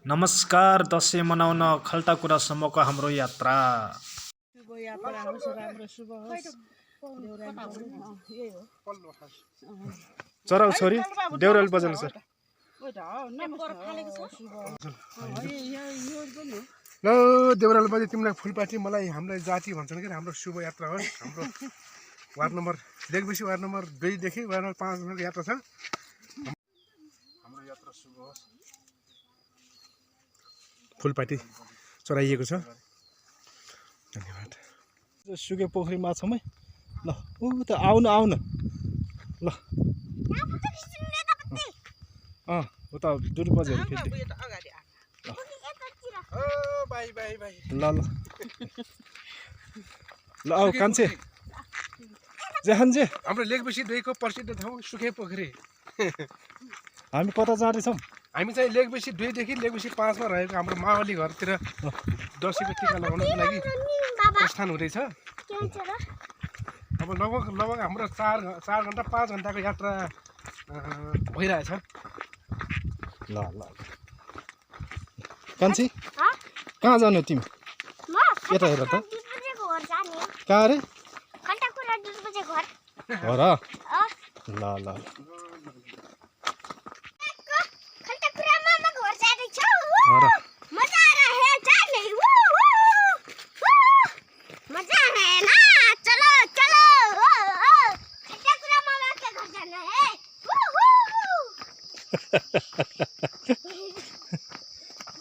नमस्कार। दशैं मनाउन खाल्टाकुरासम्मको हाम्रो यात्रा। शुभ यात्रा होस्, राम्रो शुभ होस्। चराउ छोरी देउराली बजाउनु छ। ल देउराली बजे तिमीलाई फुलपाती मलाई हामीलाई जाति भन्छन् कि हाम्रो शुभ यात्रा होस्। हाम्रो वार्ड नम्बर लेखबेसी वार्ड नम्बर 2 देखि वार्ड नम्बर 5 सम्मको यात्रा छ। हाम्रो यात्रा शुभ होस्। फुलपाती चढाइएको छ। धन्यवाद। सुके पोखरी माछौँ है। ल ऊ त आउन ल उता दुर बजेर फेरि ल आऊ कान्छे जेहानजे। हाम्रो लेखबेसी 2 को प्रसिद्ध ठाउँ सुके पोखरी। हामी कता जाँदैछौँ? हामी चाहिँ लेखबेसी 2 देखि लेखबेसी 5 मा रहेको हाम्रो मावली घरतिर दशैंको टिका लगाउनको लागि प्रस्थान हुँदैछ। अब लगभग हाम्रो 4 घण्टा 5 घण्टाको यात्रा भइरहेछ। ल कान्छी कहाँ जानु तिमी? यता हेर त। कहाँ रे? हो र? ल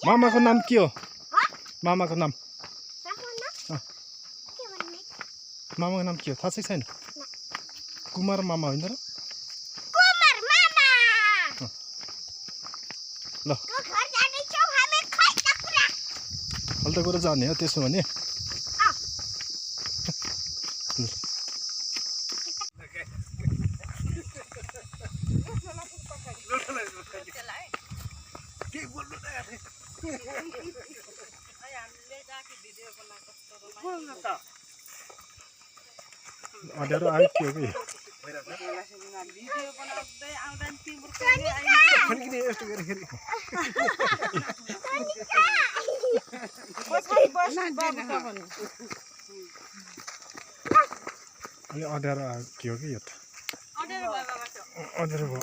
मामाको नाम के हो? मामाको नाम मामाको नाम के हो थाहा छैन? कुमार मामा होइन र? ल खाल्टाकुरा जाने हो त्यसो भने। अँध्यारो आयो के हो कि? अनि अँध्यारो आयो के हो कि यो त? अँध्यारो भयो।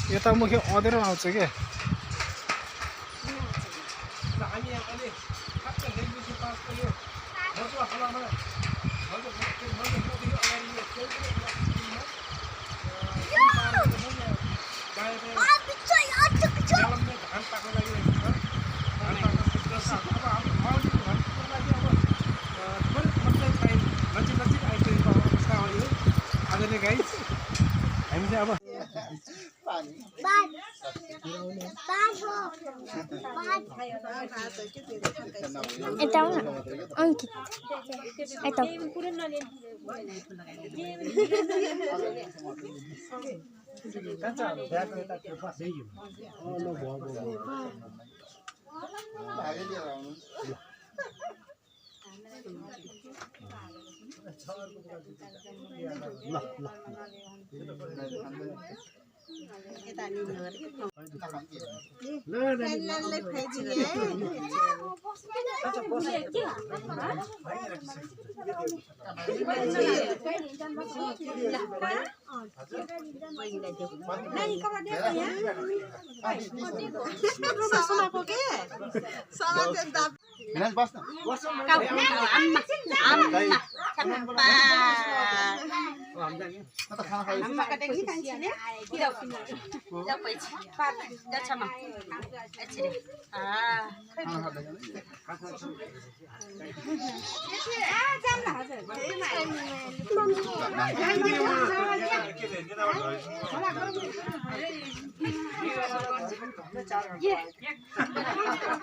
यता मुखी अँधेरो आउँछ के?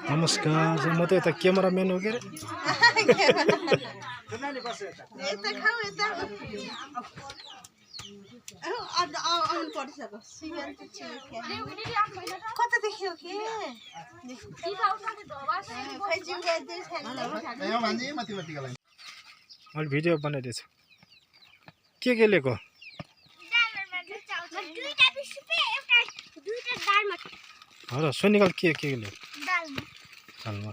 नमस्कार म त यता क्यामेराम्यान हो के अरे कता देखियो के मैले भिडियो बनाइदिएछु के लिएको हो र सोनिकल के लिएको दालमा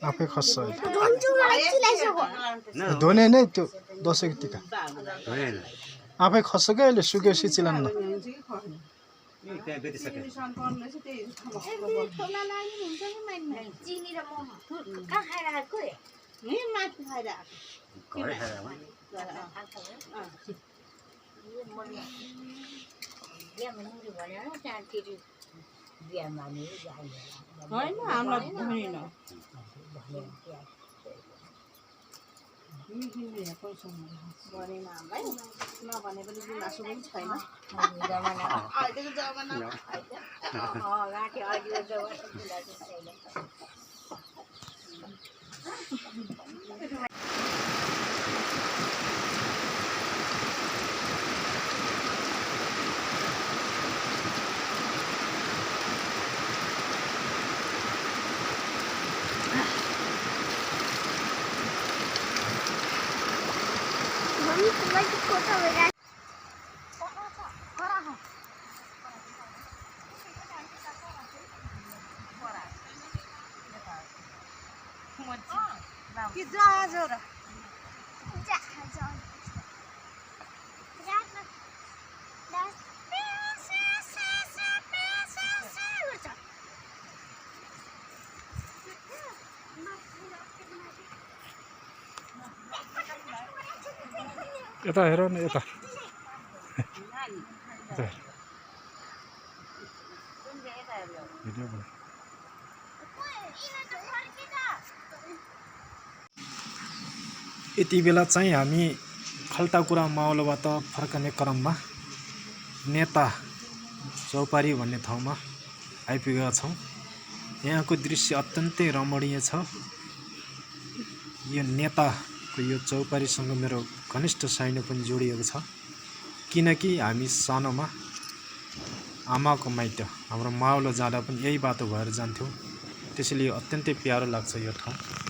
आफै खस्छ धोने नै त्यो दसैँको टिका आफै खस्छ क्या अहिले सुकेपछि चिलाउनु यता हेर न यता यति बेला चाहिँ हामी खल्टाकुरा मावलबाट फर्कने क्रममा नेता चौपारी भन्ने ठाउँमा आइपुगेका छौँ। यहाँको दृश्य अत्यन्तै रमणीय छ। यो नेताको यो चौपारीसँग मेरो घनिष्ठ साइनो पनि जोडिएको छ, किनकि हामी सानोमा आमाको माइत हाम्रो मावल जाँदा पनि यही बाटो भएर जान्थ्यौँ। त्यसैले यो अत्यन्तै प्यारो लाग्छ यो ठाउँ।